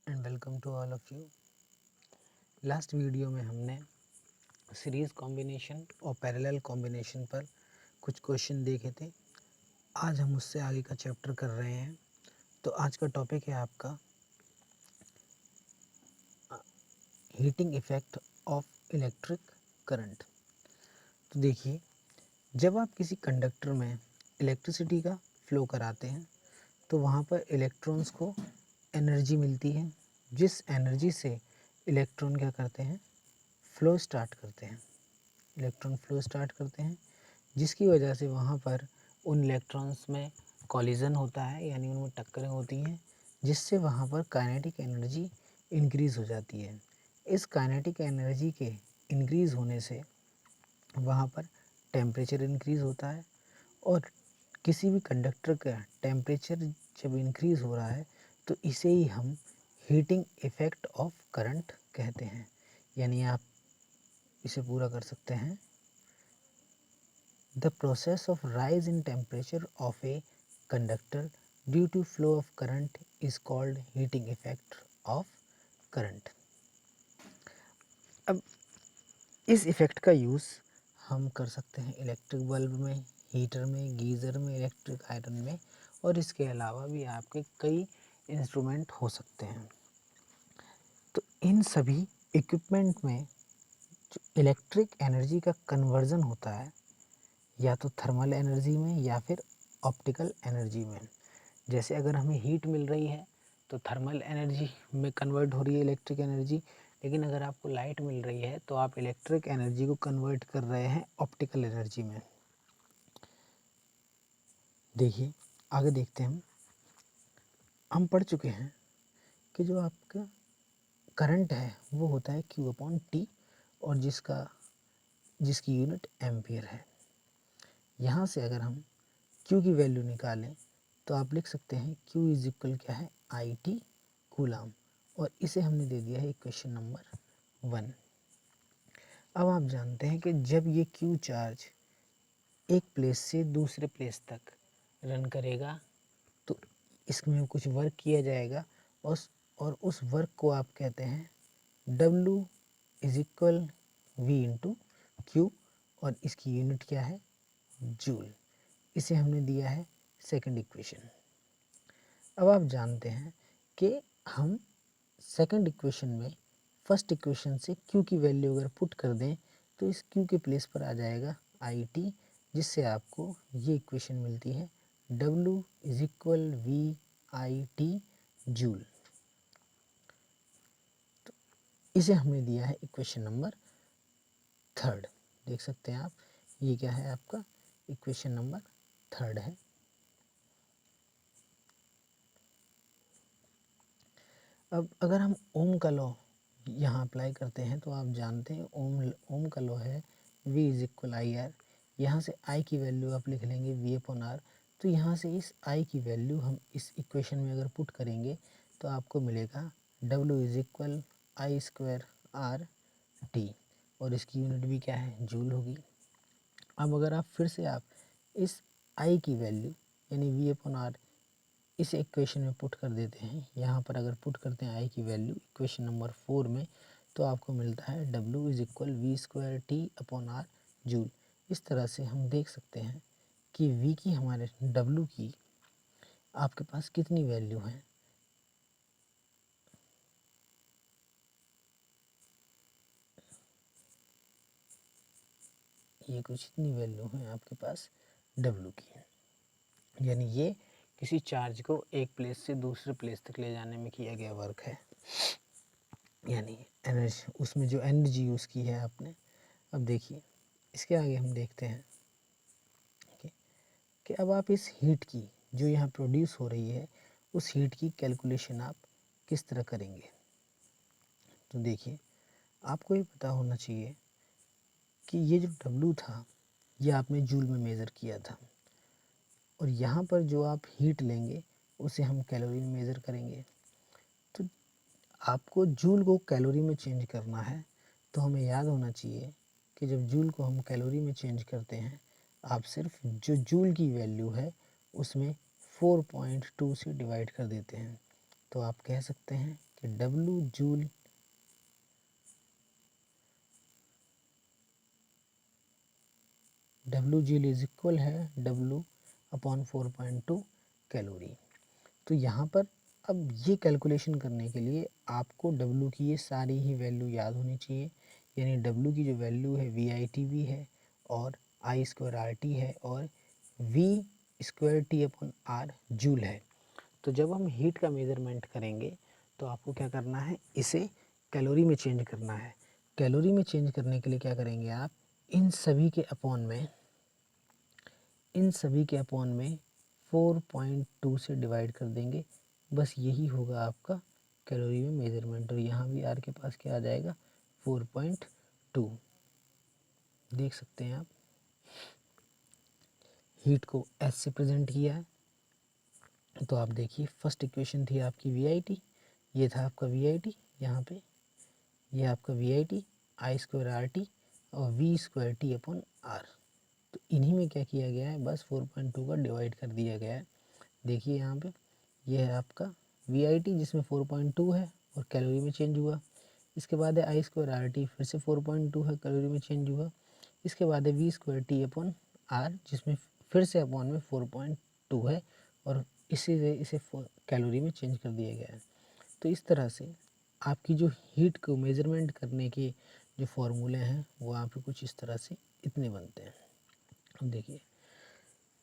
And welcome to all of you. Last video में हमने series combination और parallel combination पर कुछ क्वेश्चन देखे थे। आज हम उससे आगे का चैप्टर कर रहे हैं। तो आज का टॉपिक है आपका heating effect of electric current. तो देखिए, जब आप किसी कंडक्टर में इलेक्ट्रिसिटी का फ्लो कराते हैं तो वहाँ पर इलेक्ट्रॉन्स को एनर्जी मिलती है, जिस एनर्जी से इलेक्ट्रॉन क्या करते हैं, फ्लो स्टार्ट करते हैं। इलेक्ट्रॉन फ्लो स्टार्ट करते हैं, जिसकी वजह से वहाँ पर उन इलेक्ट्रॉन्स में कॉलिजन होता है, यानी उनमें टक्करें होती हैं, जिससे वहाँ पर काइनेटिक एनर्जी इंक्रीज़ हो जाती है। इस काइनेटिक एनर्जी के इंक्रीज़ होने से वहाँ पर टेम्परेचर इंक्रीज़ होता है, और किसी भी कंडक्टर का टेम्परेचर जब इंक्रीज़ हो रहा है तो इसे ही हम हीटिंग इफ़ेक्ट ऑफ करंट कहते हैं। यानी आप इसे पूरा कर सकते हैं, The process of rise in temperature of a conductor due to flow of current is called heating effect of current। अब इस इफ़ेक्ट का यूज़ हम कर सकते हैं इलेक्ट्रिक बल्ब में, हीटर में, गीज़र में, इलेक्ट्रिक आयरन में, और इसके अलावा भी आपके कई इंस्ट्रूमेंट हो सकते हैं। तो इन सभी इक्विपमेंट में जो इलेक्ट्रिक एनर्जी का कन्वर्ज़न होता है, या तो थर्मल एनर्जी में या फिर ऑप्टिकल एनर्जी में। जैसे अगर हमें हीट मिल रही है तो थर्मल एनर्जी में कन्वर्ट हो रही है इलेक्ट्रिक एनर्जी, लेकिन अगर आपको लाइट मिल रही है तो आप इलेक्ट्रिक एनर्जी को कन्वर्ट कर रहे हैं ऑप्टिकल एनर्जी में। देखिए, आगे देखते हैं। हम पढ़ चुके हैं कि जो आपका करंट है वो होता है Q/T, और जिसकी यूनिट एम्पियर है। यहाँ से अगर हम Q की वैल्यू निकालें तो आप लिख सकते हैं Q इज इक्वल क्या है, IT कूलाम, और इसे हमने दे दिया है इक्वेशन नंबर 1। अब आप जानते हैं कि जब ये Q चार्ज एक प्लेस से दूसरे प्लेस तक रन करेगा तो इसमें कुछ वर्क किया जाएगा, और उस वर्क को आप कहते हैं W is equal V into Q, और इसकी यूनिट क्या है, जूल। इसे हमने दिया है सेकंड इक्वेशन। अब आप जानते हैं कि हम सेकंड इक्वेशन में फर्स्ट इक्वेशन से Q की वैल्यू अगर पुट कर दें तो इस Q के प्लेस पर आ जाएगा IT, जिससे आपको ये इक्वेशन मिलती है W is equal VIT joule. तो इसे हमने दिया है इक्वेशन नंबर 3। देख सकते हैं आप, ये क्या है, आपका इक्वेशन नंबर 3 है। अब अगर हम ओम का लॉ यहाँ अप्लाई करते हैं तो आप जानते हैं ओम का लॉ है V इज इक्वल IR। यहाँ से I की वैल्यू आप लिख लेंगे V/R। तो यहाँ से इस I की वैल्यू हम इस इक्वेशन में अगर पुट करेंगे तो आपको मिलेगा W इज इक्वल I²R/T, और इसकी यूनिट भी क्या है, जूल होगी। अब अगर आप फिर से आप इस I की वैल्यू यानी V/R इस इक्वेशन में पुट कर देते हैं, यहाँ पर अगर पुट करते हैं I की वैल्यू इक्वेशन नंबर 4 में, तो आपको मिलता है W is equal V²T/R joule. इस तरह से हम देख सकते हैं कि V की, हमारे W की आपके पास कितनी वैल्यू है। ये कुछ इतनी वैल्यू है आपके पास W की, यानी ये किसी चार्ज को एक प्लेस से दूसरे प्लेस तक ले जाने में किया गया वर्क है, यानी एनर्जी, उसमें जो एनर्जी यूज़ की है आपने। अब देखिए, इसके आगे हम देखते हैं कि अब आप इस हीट की जो यहाँ प्रोड्यूस हो रही है, उस हीट की कैलकुलेशन आप किस तरह करेंगे। तो देखिए, आपको ये पता होना चाहिए कि ये जो W था ये आपने जूल में मेज़र किया था, और यहाँ पर जो आप हीट लेंगे उसे हम कैलोरी में मेज़र करेंगे। तो आपको जूल को कैलोरी में चेंज करना है, तो हमें याद होना चाहिए कि जब जूल को हम कैलोरी में चेंज करते हैं, आप सिर्फ जो जूल की वैल्यू है उसमें 4.2 से डिवाइड कर देते हैं। तो आप कह सकते हैं कि W जूल इज इक्वल है W अपॉन 4.2 कैलोरी। तो यहाँ पर अब ये कैलकुलेशन करने के लिए आपको W की ये सारी ही वैल्यू याद होनी चाहिए, यानी W की जो वैल्यू है VITV है और I²RT है और V²T अपॉन R जूल है। तो जब हम हीट का मेज़रमेंट करेंगे तो आपको क्या करना है, इसे कैलोरी में चेंज करना है। कैलोरी में चेंज करने के लिए क्या करेंगे आप, इन सभी के अपॉन में 4.2 से डिवाइड कर देंगे। बस यही होगा आपका कैलोरी में मेज़रमेंट। और यहाँ भी आर के पास क्या आ जाएगा, 4.2। देख सकते हैं आप, हीट को एस से प्रेजेंट किया है। तो आप देखिए, फर्स्ट इक्वेशन थी आपकी VIT, ये था आपका VIT, यहाँ पे ये आपका VIT I²RT और V²T अपॉन R। तो इन्हीं में क्या किया गया है, बस 4.2 का डिवाइड कर दिया गया है। देखिए यहाँ पे ये है आपका VIT जिसमें 4.2 है और कैलोरी में चेंज हुआ। इसके बाद है I²RT, फिर से 4.2 है, कैलोरी में चेंज हुआ। इसके बाद है V²T अपॉन R जिसमें फिर से अपॉन में 4.2 है और इसे कैलोरी में चेंज कर दिया गया है। तो इस तरह से आपकी जो हीट को मेज़रमेंट करने के जो फॉर्मूले हैं वो आपके कुछ इस तरह से इतने बनते हैं। अब देखिए,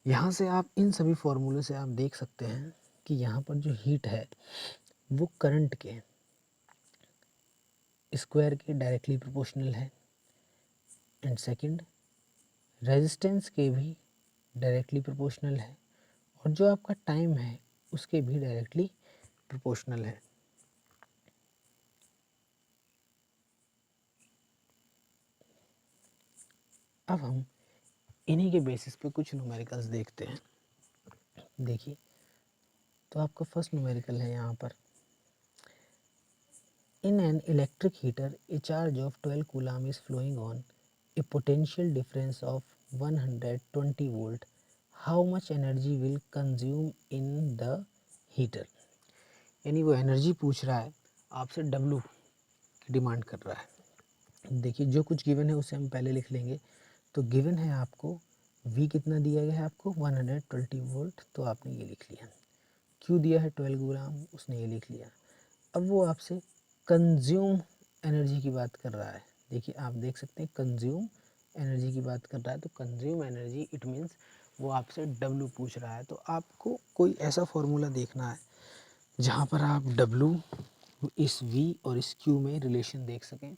यहाँ से आप इन सभी फॉर्मूले से आप देख सकते हैं कि यहाँ पर जो हीट है वो करंट के स्क्वायर के डायरेक्टली प्रोपोर्शनल है, एंड सेकंड रेजिस्टेंस के भी डायरेक्टली प्रोपोर्शनल है, और जो आपका टाइम है उसके भी डायरेक्टली प्रोपोर्शनल है। अब हम इन्हीं के बेसिस पे कुछ न्यूमेरिकल्स देखते हैं। देखिए, तो आपका फर्स्ट न्यूमेरिकल है यहाँ पर, in an electric heater a charge of 12 coulomb is flowing on a potential difference of 120 volt, how much energy will consume in the heater. यानी वो एनर्जी पूछ रहा है आपसे, W की डिमांड कर रहा है। देखिए, जो कुछ गिवन है उसे हम पहले लिख लेंगे। तो गिवन है आपको V कितना दिया गया है आपको, 120 वोल्ट, तो आपने ये लिख लिया। Q दिया है 12 ग्राम, उसने ये लिख लिया। अब वो आपसे कंज्यूम एनर्जी की बात कर रहा है। देखिए, आप देख सकते हैं कंज्यूम एनर्जी की बात कर रहा है, तो कंज्यूम एनर्जी इट मीन्स वो आपसे W पूछ रहा है। तो आपको कोई ऐसा फॉर्मूला देखना है जहाँ पर आप W इस V और इस Q में रिलेशन देख सकें।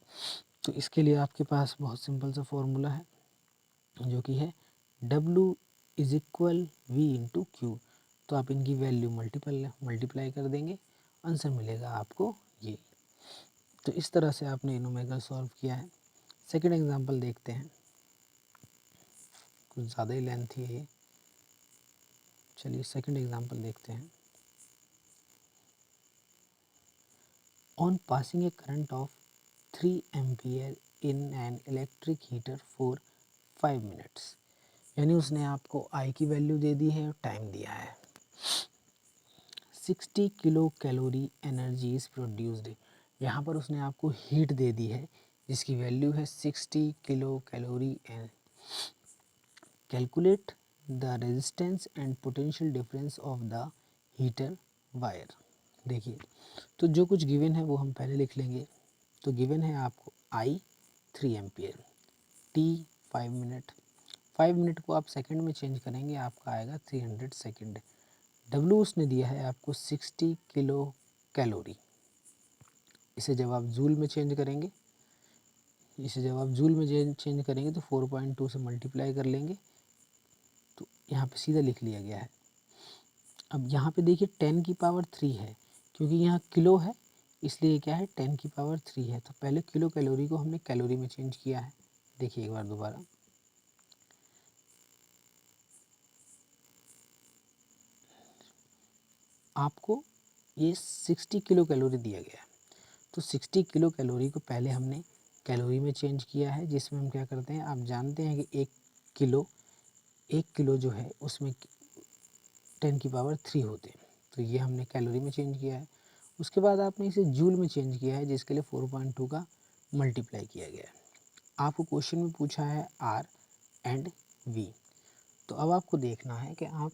तो इसके लिए आपके पास बहुत सिंपल सा फॉर्मूला है जो कि है W is equal V into Q। तो आप इनकी वैल्यू मल्टीप्लाई कर देंगे, आंसर मिलेगा आपको ये। तो इस तरह से आपने न्यूमेरिकल सॉल्व किया है। सेकंड एग्जांपल देखते हैं, कुछ ज़्यादा ही लेंथ है ये। चलिए सेकंड एग्जांपल देखते हैं। On passing A current of 3 ampere in an electric heater for 5 minutes, यानी उसने आपको I की वैल्यू दे दी है और टाइम दिया है। 60 kilo calorie energy is produced, यहाँ पर उसने आपको हीट दे दी है जिसकी वैल्यू है 60 kilo calorie. Calculate the resistance and potential difference of the heater wire. देखिए, तो जो कुछ गिवन है वो हम पहले लिख लेंगे। तो गिवन है आपको I 3 ampere, T 5 minute, 5 minute को आप सेकंड में चेंज करेंगे, आपका आएगा 300 सेकंड। W उसने दिया है आपको 60 किलो कैलोरी। इसे जब आप जूल में चेंज करेंगे, तो 4.2 से मल्टीप्लाई कर लेंगे, तो यहाँ पे सीधा लिख लिया गया है। अब यहाँ पे देखिए 10 की पावर 3 है, क्योंकि यहाँ किलो है इसलिए क्या है 10 की पावर 3 है। तो पहले किलो कैलोरी को हमने कैलोरी में चेंज किया है। देखिए एक बार दोबारा, आपको ये 60 किलो कैलोरी दिया गया है, तो 60 किलो कैलोरी को पहले हमने कैलोरी में चेंज किया है, जिसमें हम क्या करते हैं, आप जानते हैं कि एक किलो जो है उसमें 10 की पावर 3 होते हैं, तो ये हमने कैलोरी में चेंज किया है। उसके बाद आपने इसे जूल में चेंज किया है, जिसके लिए 4.2 का मल्टीप्लाई किया गया है। आपको क्वेश्चन में पूछा है आर एंड वी, तो अब आपको देखना है कि आप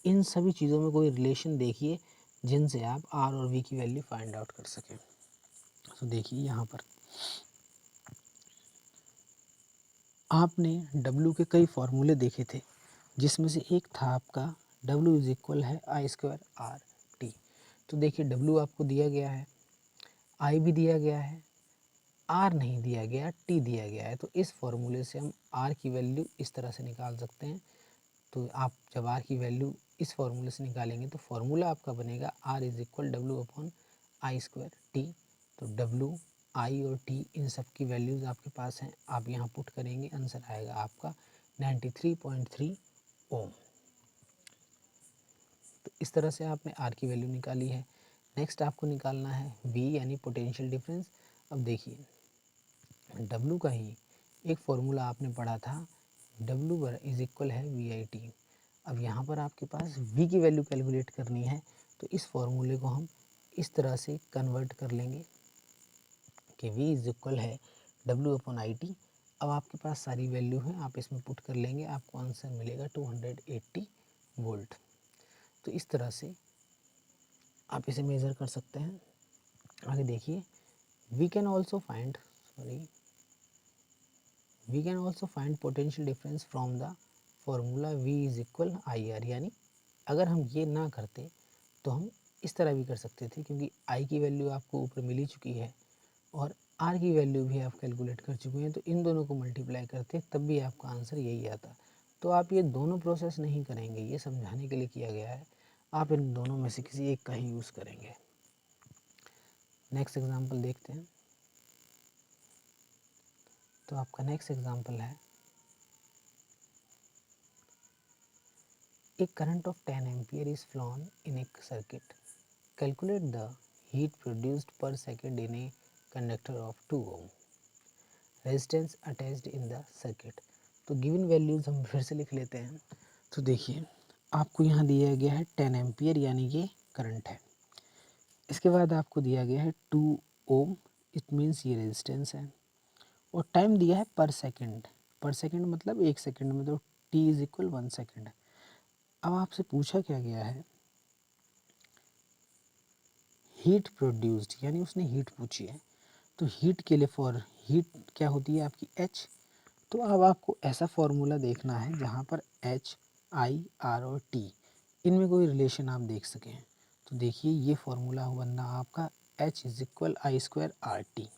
इन सभी चीज़ों में कोई रिलेशन देखिए जिनसे आप आर और वी की वैल्यू फाइंड आउट कर सकें। तो देखिए यहाँ पर आपने W के कई फॉर्मूले देखे थे, जिसमें से एक था आपका W इज इक्वल है आई स्क्वायर आर टी। तो देखिए W आपको दिया गया है, I भी दिया गया है, R नहीं दिया गया, T दिया गया है। तो इस फॉर्मूले से हम R की वैल्यू इस तरह से निकाल सकते हैं। तो आप जब R की वैल्यू इस फॉर्मूले से निकालेंगे तो फॉर्मूला आपका बनेगा R is equal W upon I square T. तो W, I और T इन सब की वैल्यूज़ आपके पास हैं, आप यहाँ पुट करेंगे, आंसर आएगा आपका 93.3 ओम। तो इस तरह से आपने R की वैल्यू निकाली है। नेक्स्ट आपको निकालना है V यानी पोटेंशियल डिफरेंस। अब देखिए W का ही एक फॉर्मूला आपने पढ़ा था, W इज इक्वल है VIT। अब यहाँ पर आपके पास V की वैल्यू कैलकुलेट करनी है, तो इस फॉर्मूले को हम इस तरह से कन्वर्ट कर लेंगे कि V इज इक्वल है W अपॉन IT। अब आपके पास सारी वैल्यू है, आप इसमें पुट कर लेंगे, आपको आंसर मिलेगा 280 वोल्ट। तो इस तरह से आप इसे मेज़र कर सकते हैं। आगे देखिए, we can also find potential difference from the formula V is equal IR। यानी अगर हम ये ना करते तो हम इस तरह भी कर सकते थे, क्योंकि I की वैल्यू आपको ऊपर मिल ही चुकी है और R की वैल्यू भी आप कैलकुलेट कर चुके हैं, तो इन दोनों को मल्टीप्लाई करते तब भी आपका आंसर यही आता। तो आप ये दोनों प्रोसेस नहीं करेंगे, ये समझाने के लिए किया गया है, आप इन दोनों में से किसी एक का ही यूज़ करेंगे। नेक्स्ट एग्जांपल देखते हैं। तो आपका नेक्स्ट एग्जांपल है, a current of 10 ampere is flown in a circuit. Calculate the heat produced per second in a conductor of 2 ohm. Resistance attached in the circuit. तो गिवन वैल्यूज़ हम फिर से लिख लेते हैं। तो देखिए आपको यहाँ दिया गया है 10 एम्पियर यानी ये करंट है। इसके बाद आपको दिया गया है 2 ओम, इट मीन्स ये रेजिस्टेंस है, और टाइम दिया है पर सेकंड। पर सेकंड मतलब 1 सेकंड में, तो t इज इक्वल 1 सेकंड। अब आपसे पूछा क्या गया है, हीट प्रोड्यूस्ड, यानी उसने हीट पूछी है। तो हीट के लिए फॉर हीट क्या होती है आपकी H। तो अब आपको ऐसा फॉर्मूला देखना है जहाँ पर H, I, R और T इनमें कोई रिलेशन आप देख सकें। तो देखिए ये फॉर्मूला बनना आपका H is equal I square R T.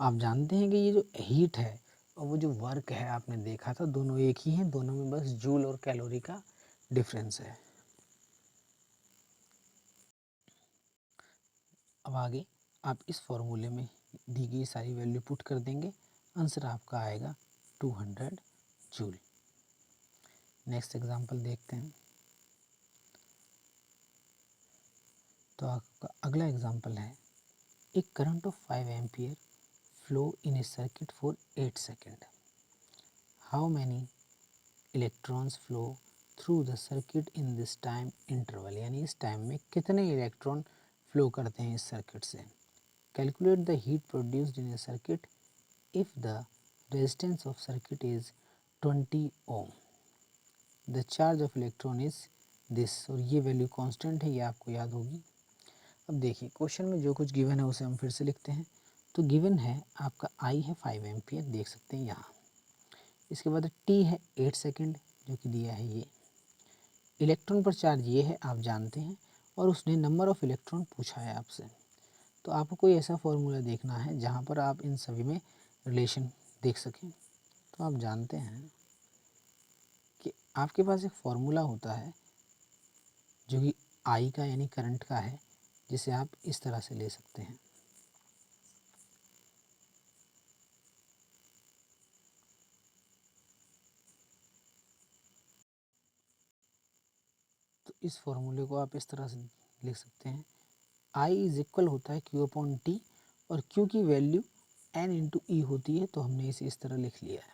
आप जानते हैं कि ये जो हीट है और वो जो वर्क है आपने देखा था, दोनों एक ही हैं, दोनों में बस जूल और कैलोरी का डिफरेंस है। अब आगे आप इस फॉर्मूले में दी गई सारी वैल्यू पुट कर देंगे, आंसर आपका आएगा 200 जूल। नेक्स्ट एग्जांपल देखते हैं। तो आपका अगला एग्जांपल है, एक current of 5 ampere flow in A circuit for 8 second. How many electrons flow through the circuit in this time interval. यानी इस टाइम में कितने इलेक्ट्रॉन फ्लो करते हैं इस सर्किट से। Calculate the heat produced in A circuit if the resistance of circuit is 20 ohm, the charge of electron is this। और ये वैल्यू कांस्टेंट है, ये आपको याद होगी। अब देखिए क्वेश्चन में जो कुछ गिवन है उसे हम फिर से लिखते हैं। तो गिवन है आपका I है 5 एम्पियर, देख सकते हैं यहाँ। इसके बाद T है 8 सेकेंड जो कि दिया है ये। इलेक्ट्रॉन पर चार्ज ये है आप जानते हैं, और उसने नंबर ऑफ इलेक्ट्रॉन पूछा है आपसे। तो आपको कोई ऐसा फॉर्मूला देखना है जहाँ पर आप इन सभी में रिलेशन देख सकें। तो आप जानते हैं कि आपके पास एक फॉर्मूला होता है जो कि आई का यानी करंट का है, जिसे आप इस तरह से ले सकते हैं। तो इस फॉर्मूले को आप इस तरह से लिख सकते हैं, आई इज इक्वल होता है क्यू अपॉन टी, और क्यू की वैल्यू एन इंटू ई होती है, तो हमने इसे इस तरह लिख लिया है।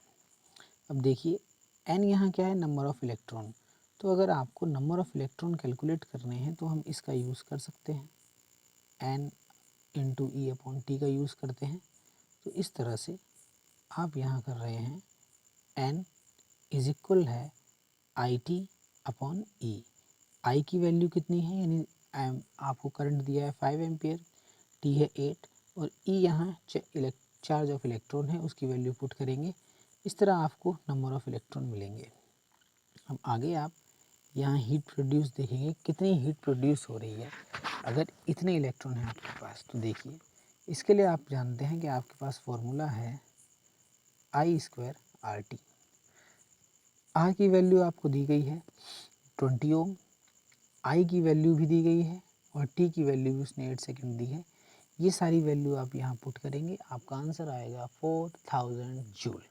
अब देखिए एन यहाँ क्या है, नंबर ऑफ़ इलेक्ट्रॉन। तो अगर आपको नंबर ऑफ़ इलेक्ट्रॉन कैलकुलेट करने हैं तो हम इसका यूज़ कर सकते हैं। n इंटू ई अपॉन टी का यूज़ करते हैं। तो इस तरह से आप यहाँ कर रहे हैं n इज इक्वल है आई टी अपॉन ई। आई की वैल्यू कितनी है, यानी आपको करंट दिया है 5 एम्पियर, टी है 8 और ई यहाँ चार्ज ऑफ इलेक्ट्रॉन है, उसकी वैल्यू पुट करेंगे। इस तरह आपको नंबर ऑफ़ इलेक्ट्रॉन मिलेंगे। अब आगे आप यहाँ हीट प्रोड्यूस देखेंगे, कितनी हीट प्रोड्यूस हो रही है। अगर इतने इलेक्ट्रॉन हैं आपके पास तो देखिए, इसके लिए आप जानते हैं कि आपके पास फॉर्मूला है आई स्क्वायर आर टी। आर की वैल्यू आपको दी गई है 20 ओम, आई की वैल्यू भी दी गई है और टी की वैल्यू भी उसने 8 सेकेंड दी है। ये सारी वैल्यू आप यहाँ पुट करेंगे, आपका आंसर आएगा 4000 जूल।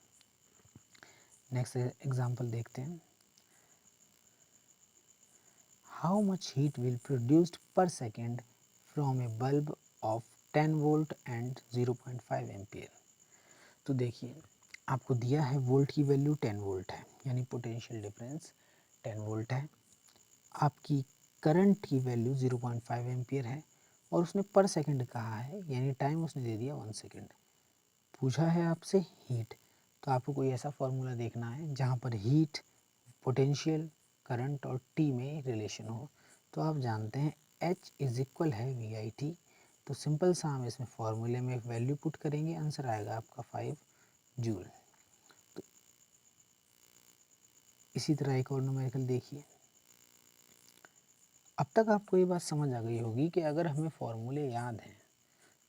नेक्स्ट एग्जांपल देखते हैं। How much heat will produced per second from a bulb of 10 volt and 0.5 ampere. तो देखिए, आपको दिया है वोल्ट की वैल्यू 10 वोल्ट है, यानी पोटेंशियल डिफरेंस 10 वोल्ट है। आपकी करंट की वैल्यू 0.5 एम्पियर है और उसने पर सेकंड कहा है, यानी टाइम उसने दे दिया 1 सेकंड। पूछा है आपसे हीट, तो आपको कोई ऐसा फॉर्मूला देखना है जहाँ पर हीट, पोटेंशियल, करंट और टी में रिलेशन हो। तो आप जानते हैं H इज इक्वल है वी आई टी। तो सिंपल सा हम इसमें फॉर्मूले में वैल्यू पुट करेंगे, आंसर आएगा आपका 5 जूल। तो इसी तरह एक और न्यूमेरिकल देखिए। अब तक आपको ये बात समझ आ गई होगी कि अगर हमें फॉर्मूले याद हैं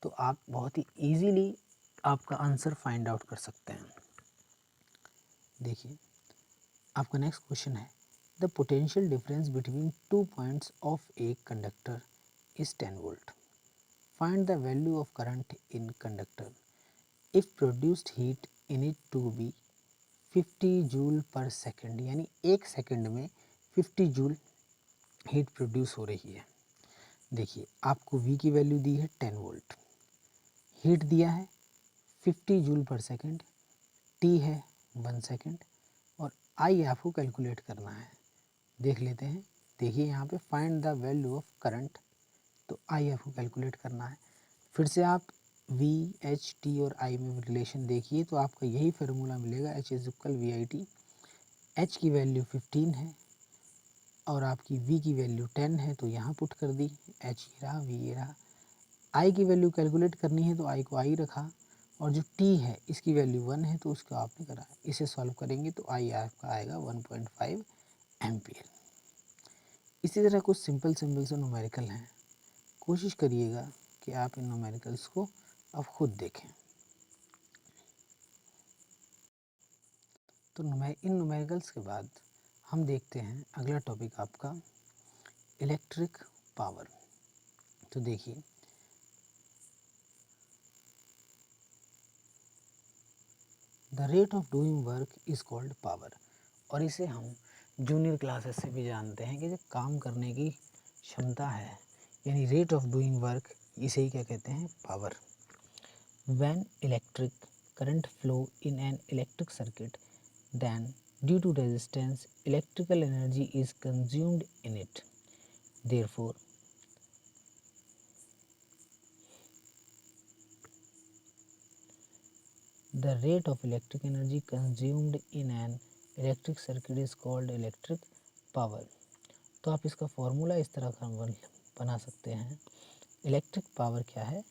तो आप बहुत ही इजीली आपका आंसर फाइंड आउट कर सकते हैं। देखिए, आपका नेक्स्ट क्वेश्चन है, the potential difference between 2 points of a conductor is 10 volt. Find the value of current in conductor if produced heat in it to be 50 joule per second, यानी एक second में 50 joule heat produce हो रही है। देखिए, आपको V की value दी है 10 वोल्ट, हीट दिया है 50 जूल पर सेकेंड, T है 1 सेकेंड और I आपको कैलकुलेट करना है। देख लेते हैं। देखिए यहाँ पे find the value of current, तो I आपको कैलकुलेट करना है। फिर से आप V, H, T और I में रिलेशन देखिए तो आपका यही फार्मूला मिलेगा, H is equal V I T. H की वैल्यू 15 है और आपकी V की वैल्यू 10 है, तो यहाँ पुट कर दी, H ये रहा, V ये रहा। I की वैल्यू कैलकुलेट करनी है तो I को I रखा और जो T है इसकी वैल्यू 1 है तो उसको आपने करा। इसे सॉल्व करेंगे तो I आपका आएगा 1.5 एम्पियर। इसी तरह कुछ सिंपल से न्यूमेरिकल हैं, कोशिश करिएगा कि आप इन न्यूमेरिकल्स को अब खुद देखें। तो इन न्यूमेरिकल्स के बाद हम देखते हैं अगला टॉपिक आपका इलेक्ट्रिक पावर। तो देखिए, the rate of doing work is called power, और इसे हम जूनियर क्लासेस से भी जानते हैं कि जो काम करने की क्षमता है, यानी रेट ऑफ डूइंग वर्क, इसे ही क्या कहते हैं, power. When electric current flow in an electric circuit, then due to resistance electrical energy is consumed in it. Therefore the rate of electric energy consumed in an electric circuit is called electric power. तो आप इसका formula इस तरह का बना सकते हैं। Electric power क्या है,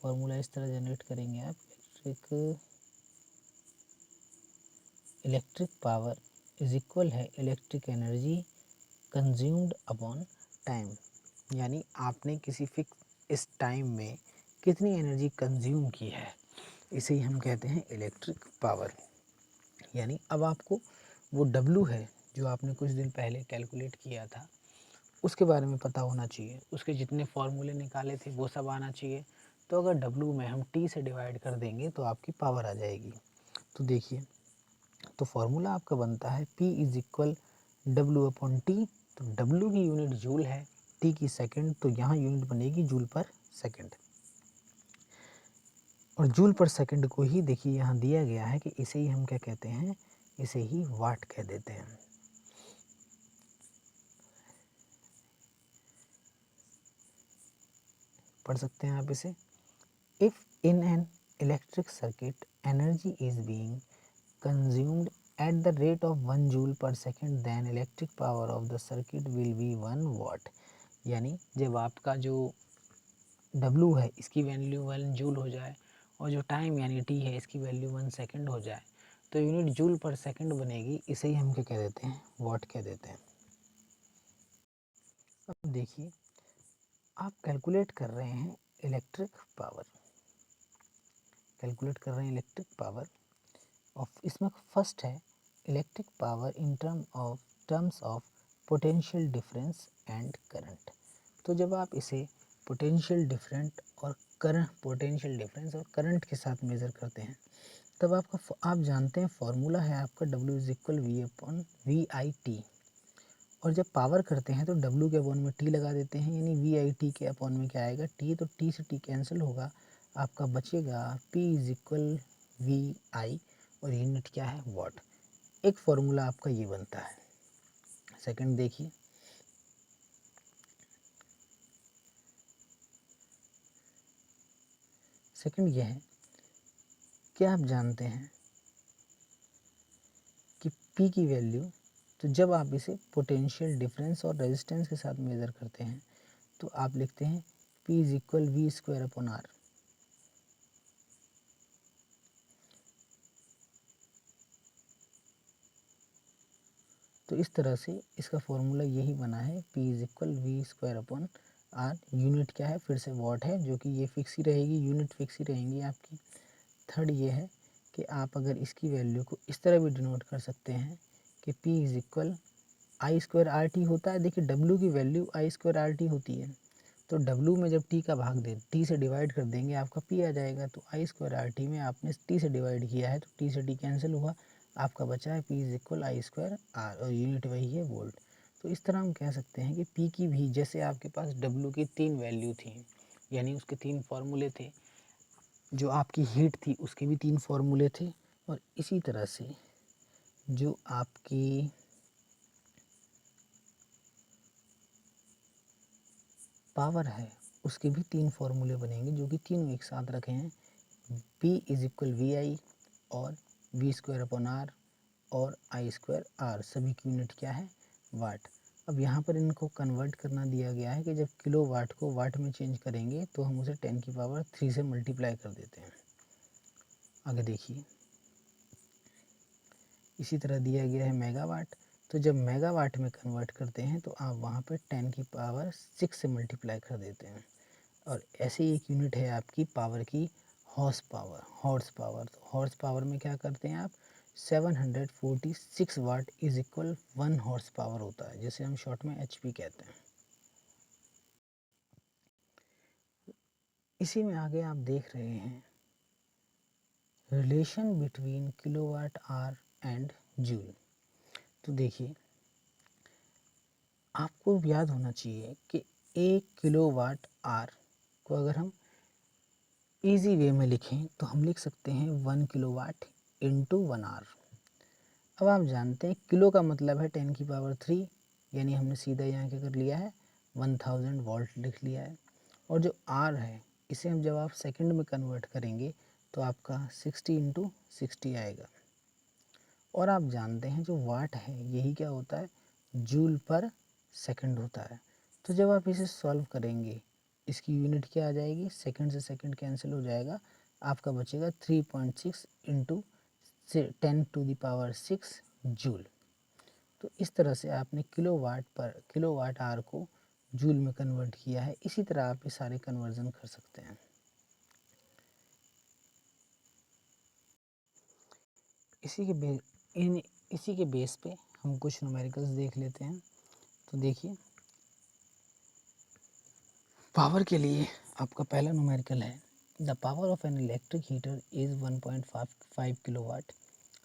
फॉर्मूला इस तरह जनरेट करेंगे आप, इलेक्ट्रिक पावर इज इक्वल है electric energy consumed upon time, यानी आपने किसी फिक्स इस टाइम में कितनी एनर्जी कंज्यूम की है, इसे ही हम कहते हैं इलेक्ट्रिक पावर। यानी अब आपको वो W है जो आपने कुछ दिन पहले कैलकुलेट किया था उसके बारे में पता होना चाहिए, उसके जितने फॉर्मूले निकाले थे वो सब आना चाहिए। तो अगर W में हम T से डिवाइड कर देंगे तो आपकी पावर आ जाएगी। तो देखिए, तो फॉर्मूला आपका बनता है P is equal W upon T. तो W की यूनिट जूल है, T की सेकंड, तो यहाँ यूनिट बनेगी जूल पर सेकंड। और जूल पर सेकंड को ही देखिए यहाँ दिया गया है कि इसे ही हम क्या कहते हैं, इसे ही वाट कह देते हैं। पढ़ सकते हैं आप इसे। If in an electric circuit energy is being consumed at the rate of 1 joule per second then electric power of the circuit will be 1 watt। यानी जब आपका जो W है इसकी वैल्यू 1 जूल हो जाए और जो टाइम यानी T है इसकी वैल्यू 1 सेकंड हो जाए तो यूनिट जूल पर सेकंड बनेगी। इसे ही हम क्या कह देते हैं, वाट कह देते हैं। अब देखिए आप कैलकुलेट कर रहे हैं इलेक्ट्रिक पावर, कैलकुलेट कर रहे हैं इलेक्ट्रिक पावर और इसमें फर्स्ट है electric power in terms of potential difference and current. तो जब आप इसे पोटेंशियल डिफरेंस और करंट के साथ मेज़र करते हैं तब आप जानते हैं फॉर्मूला है आपका W इज इक्वल V/VI/T। और जब पावर करते हैं तो W के अपॉन में T लगा देते हैं, यानी VI/T के अपॉन में क्या आएगा T, तो T से T कैंसिल होगा, आपका बचेगा P इज इक्वल VI और यूनिट क्या है वाट। एक फॉर्मूला आपका ये बनता है। सेकंड देखिए, सेकंड यह है कि आप जानते हैं कि P की वैल्यू, तो जब आप इसे पोटेंशियल डिफरेंस और रेजिस्टेंस के साथ मेज़र करते हैं तो आप लिखते हैं P इज इक्वल V²/R। तो इस तरह से इसका फॉर्मूला यही बना है, P is equal V²/R। Unit क्या है, फिर से वाट है, जो कि ये फिक्स ही रहेगी, यूनिट फिक्स ही रहेंगी आपकी। थर्ड ये है कि आप अगर इसकी वैल्यू को इस तरह भी डिनोट कर सकते हैं कि P इज इक्वल I²RT होता है। देखिए W की वैल्यू I²RT होती है, तो W में जब T का भाग दे, T से डिवाइड कर देंगे, आपका P आ जाएगा। तो I²RT में आपने T से डिवाइड किया है तो T से T कैंसिल हुआ, आपका बचा है P is equal I² R और यूनिट वही है वोल्ट। तो इस तरह हम कह सकते हैं कि P की भी, जैसे आपके पास W की 3 वैल्यू थी, यानी उसके 3 फार्मूले थे, जो आपकी हीट थी उसके भी 3 फार्मूले थे, और इसी तरह से जो आपकी पावर है उसके भी 3 फार्मूले बनेंगे, जो कि तीनों एक साथ रखे हैं। P इज इक्वल VI और V²/R और I²R, सभी की यूनिट क्या है वाट। अब यहाँ पर इनको कन्वर्ट करना दिया गया है कि जब किलो वाट को वाट में चेंज करेंगे तो हम उसे 10⁻³ से मल्टीप्लाई कर देते हैं। आगे देखिए, इसी तरह दिया गया है मेगावाट, तो जब मेगावाट में कन्वर्ट करते हैं तो आप वहाँ पे 10⁶ से मल्टीप्लाई कर देते हैं। और ऐसे ही एक यूनिट है आपकी पावर की हॉर्स पावर। तो हॉर्स पावर में क्या करते हैं आप, 746 what is equal 1 horse power होता है, जिसे हम शॉर्ट में HP कहते हैं। इसी में आगे आप देख रहे हैं relation between kilowatt hour and joule. तो देखिए आपको याद होना चाहिए कि 1 किलोवाट आवर को अगर हम इजी वे में लिखें तो हम लिख सकते हैं 1 किलोवाट इंटू 1 आवर। अब आप जानते हैं किलो का मतलब है 10⁻³, यानी हमने सीधा यहाँ क्या कर लिया है 1000 वोल्ट लिख लिया है। और जो आर है इसे हम जब आप सेकंड में कन्वर्ट करेंगे तो आपका 60 × 60 आएगा। और आप जानते हैं जो वाट है यही क्या होता है, जूल पर सेकंड होता है। तो जब आप इसे सॉल्व करेंगे इसकी यूनिट क्या आ जाएगी, सेकंड से सेकंड कैंसिल हो जाएगा, आपका बचेगा 3.6 × 10⁶ जूल। तो इस तरह से आपने किलोवाट आवर को जूल में कन्वर्ट किया है। इसी तरह आप ये सारे कन्वर्जन कर सकते हैं। इसी के बेस पे हम कुछ न्यूमेरिकल्स देख लेते हैं। तो देखिए पावर के लिए आपका पहला न्यूमेरिकल है, the power of N electric heater is 1.5 kilowatt.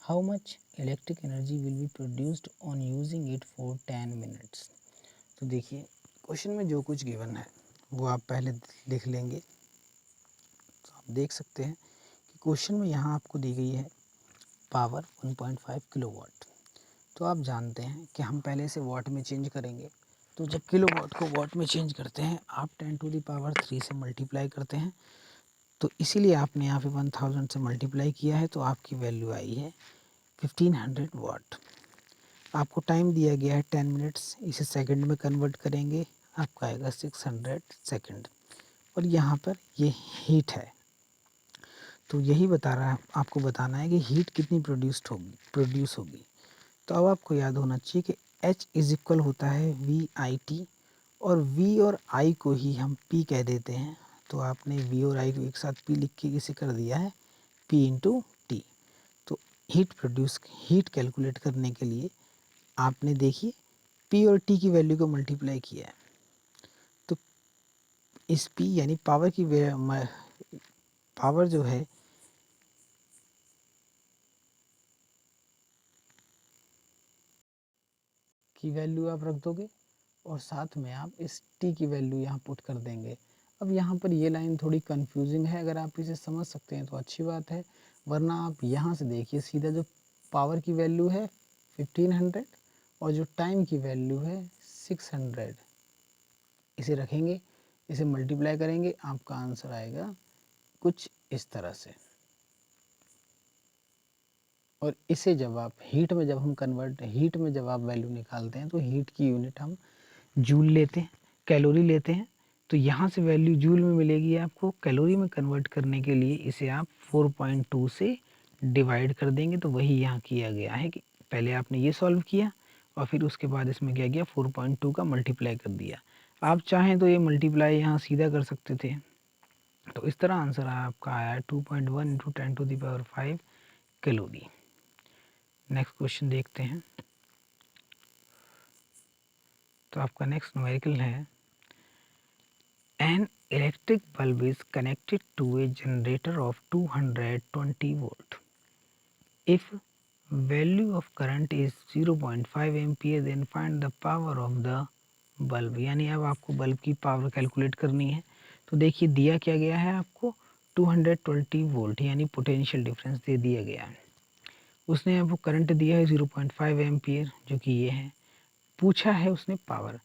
How much electric energy will be produced on using it for 10 minutes. तो देखिए क्वेश्चन में जो कुछ गिवन है वो आप पहले लिख लेंगे। तो आप देख सकते हैं कि क्वेश्चन में यहाँ आपको दी गई है पावर 1.5 किलोवाट। तो आप जानते हैं कि हम पहले से वाट में चेंज करेंगे। तो जब किलोवाट को वाट में चेंज करते हैं आप 10⁻³ से मल्टीप्लाई करते हैं, तो इसीलिए आपने यहाँ पे 1000 से मल्टीप्लाई किया है, तो आपकी वैल्यू आई है 1500 वाट। आपको टाइम दिया गया है 10 मिनट्स, इसे सेकंड में कन्वर्ट करेंगे, आपका आएगा 600 सेकंड। और यहाँ पर ये हीट है, तो यही बता रहा है, आपको बताना है कि हीट कितनी प्रोड्यूस होगी। तो अब आपको याद होना चाहिए कि H इज इक्वल होता है VIT, और V और I को ही हम P कह देते हैं। तो आपने V और I को एक साथ P लिख के इसे कर दिया है P इंटू टी। तो हीट कैलकुलेट करने के लिए आपने देखिए P और T की वैल्यू को मल्टीप्लाई किया है, तो इस P यानी पावर जो है की वैल्यू आप रख दोगे और साथ में आप इस T की वैल्यू यहाँ पुट कर देंगे। अब यहाँ पर ये लाइन थोड़ी कंफ्यूजिंग है, अगर आप इसे समझ सकते हैं तो अच्छी बात है, वरना आप यहाँ से देखिए सीधा जो पावर की वैल्यू है 1500 और जो टाइम की वैल्यू है 600, इसे रखेंगे, इसे मल्टीप्लाई करेंगे, आपका आंसर आएगा कुछ इस तरह से। और इसे जब आप हीट में जब आप वैल्यू निकालते हैं तो हीट की यूनिट हम जूल लेते हैं, कैलोरी लेते हैं, तो यहाँ से वैल्यू जूल में मिलेगी आपको। कैलोरी में कन्वर्ट करने के लिए इसे आप 4.2 से डिवाइड कर देंगे, तो वही यहाँ किया गया है कि पहले आपने ये सॉल्व किया और फिर उसके बाद इसमें क्या किया 4.2 का मल्टीप्लाई कर दिया। आप चाहें तो ये मल्टीप्लाई यहाँ सीधा कर सकते थे, तो इस तरह आंसर आपका आया 2.1 × 10⁵ कैलोरी। नेक्स्ट क्वेश्चन देखते हैं। तो आपका नेक्स्ट न्यूमेरिकल है, an electric bulb is connected to a generator of 220 volt. If value of current is 0.5 ampere then find the power of the bulb. यानी अब आपको बल्ब की पावर कैलकुलेट करनी है। तो देखिए दिया क्या गया है आपको 220 वोल्ट यानी पोटेंशियल डिफरेंस दे दिया गया है। उसने आपको करंट दिया है 0.5 एम्पियर जो कि ये है, पूछा है उसने पावर।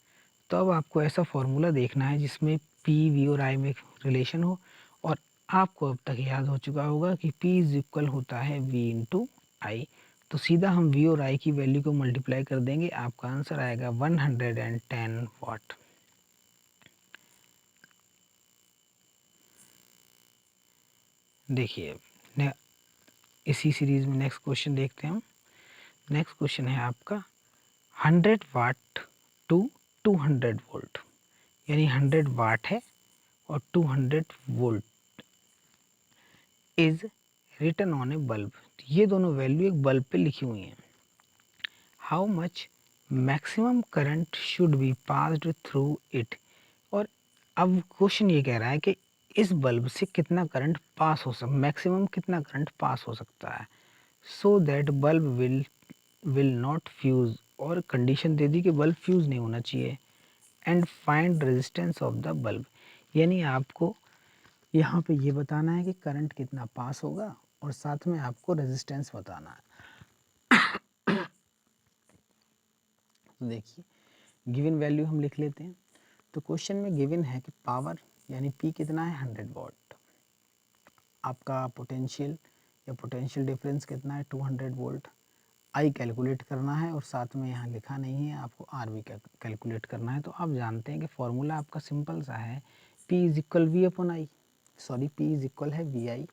तो अब आपको ऐसा फॉर्मूला देखना है जिसमें पी वी और आई में रिलेशन हो, और आपको अब तक याद हो चुका होगा कि P इज इक्वल होता है V इंटू आई। तो सीधा हम V और I की वैल्यू को मल्टीप्लाई कर देंगे, आपका आंसर आएगा 110 वाट। देखिए इसी सीरीज में नेक्स्ट क्वेश्चन देखते हैं हम। नेक्स्ट क्वेश्चन है आपका 100 वाट टू 200 वोल्ट, यानी 100 वाट है और 200 volt is written on a bulb. ये दोनों वैल्यू एक बल्ब पे लिखी हुई हैं। How much maximum current should be passed through it. और अब क्वेश्चन ये कह रहा है कि इस बल्ब से कितना करंट पास हो सकता, मैक्सिमम कितना करंट पास हो सकता है, so that bulb will not fuse, और कंडीशन दे दी कि बल्ब फ्यूज नहीं होना चाहिए। And find resistance of the bulb, यानी आपको यहाँ पे ये बताना है कि करंट कितना पास होगा और साथ में आपको रेजिस्टेंस बताना है। तो देखिए गिवन वैल्यू हम लिख लेते हैं। तो क्वेश्चन में गिवन है कि पावर यानी P कितना है 100 वॉट, आपका पोटेंशियल डिफरेंस कितना है 200 वोल्ट, आई कैलकुलेट करना है और साथ में यहाँ लिखा नहीं है, आपको आर भी कैलकुलेट करना है। तो आप जानते हैं कि फॉर्मूला आपका सिंपल सा है, P is equal V upon I, sorry P is equal है वी आई।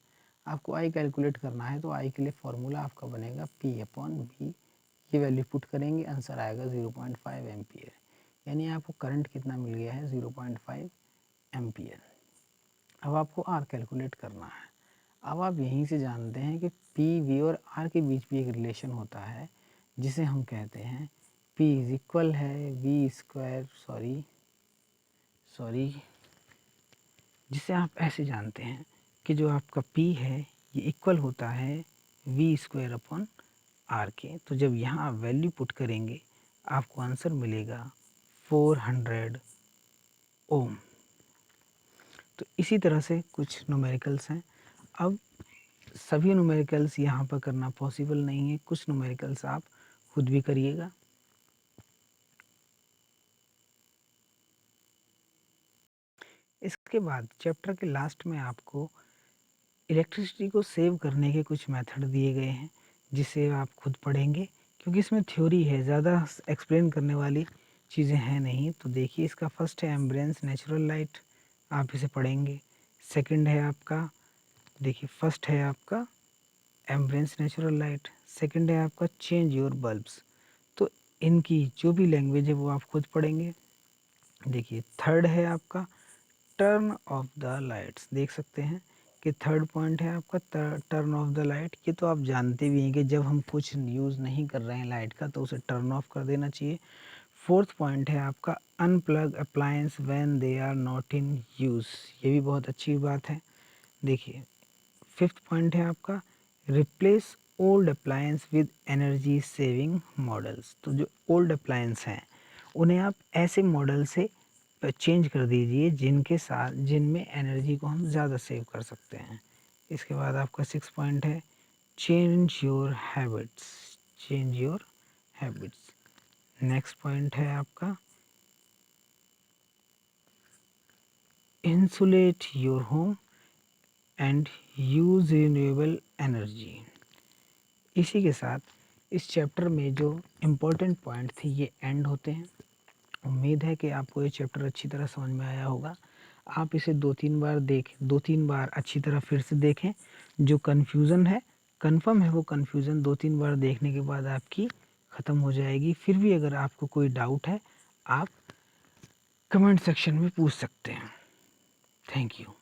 आपको आई कैलकुलेट करना है तो आई के लिए फॉर्मूला आपका बनेगा P अपॉन वी। ये वैल्यू पुट करेंगे, आंसर आएगा 0.5 एम्पियर, यानी आपको करंट कितना मिल गया है 0.5 एम्पियर। अब आपको आर कैलकुलेट करना है। अब आप यहीं से जानते हैं कि पी वी और आर के बीच भी एक रिलेशन होता है जिसे हम कहते हैं P इज इक्वल है वी स्क्वायर, सॉरी जिसे आप ऐसे जानते हैं कि जो आपका P है ये इक्वल होता है वी स्क्वायर अपॉन आर के। तो जब यहाँ आप वैल्यू पुट करेंगे आपको आंसर मिलेगा 400 ओम। तो इसी तरह से कुछ न्यूमेरिकल्स हैं। अब सभी न्यूमेरिकल्स यहाँ पर करना पॉसिबल नहीं है, कुछ न्यूमेरिकल्स आप खुद भी करिएगा। इसके बाद चैप्टर के लास्ट में आपको इलेक्ट्रिसिटी को सेव करने के कुछ मेथड दिए गए हैं, जिसे आप खुद पढ़ेंगे क्योंकि इसमें थ्योरी है, ज़्यादा एक्सप्लेन करने वाली चीज़ें हैं नहीं। तो देखिए, इसका फर्स्ट है एम्ब्रेंस नेचुरल लाइट, आप इसे पढ़ेंगे। सेकंड है आपका, देखिए फर्स्ट है आपका एम्ब्रेंस नेचुरल लाइट, सेकंड है आपका चेंज योर बल्ब्स। तो इनकी जो भी लैंग्वेज है वो आप खुद पढ़ेंगे। देखिए थर्ड है आपका टर्न ऑफ द लाइट्स, देख सकते हैं कि थर्ड पॉइंट है आपका टर्न ऑफ द लाइट। ये तो आप जानते भी हैं कि जब हम कुछ यूज़ नहीं कर रहे हैं लाइट का तो उसे टर्न ऑफ कर देना चाहिए। फोर्थ पॉइंट है आपका unplug appliance when they are not in use, ये भी बहुत अच्छी बात है। देखिए फिफ्थ पॉइंट है आपका replace old appliance with energy saving models. तो जो ओल्ड अप्लायंस हैं उन्हें आप ऐसे मॉडल से चेंज कर दीजिए जिनके साथ जिनमें एनर्जी को हम ज़्यादा सेव कर सकते हैं। इसके बाद आपका सिक्स पॉइंट है change your habits, change your habits. Next point है आपका insulate your home and use renewable energy. इसी के साथ इस चैप्टर में जो इम्पोर्टेंट पॉइंट थे ये एंड होते हैं। उम्मीद है कि आपको ये चैप्टर अच्छी तरह समझ में आया होगा। आप इसे दो तीन बार अच्छी तरह फिर से देखें। जो कन्फ्यूज़न है, कंफर्म है वो कन्फ्यूज़न 2-3 बार देखने के बाद आपकी ख़त्म हो जाएगी। फिर भी अगर आपको कोई डाउट है आप कमेंट सेक्शन में पूछ सकते हैं। Thank you.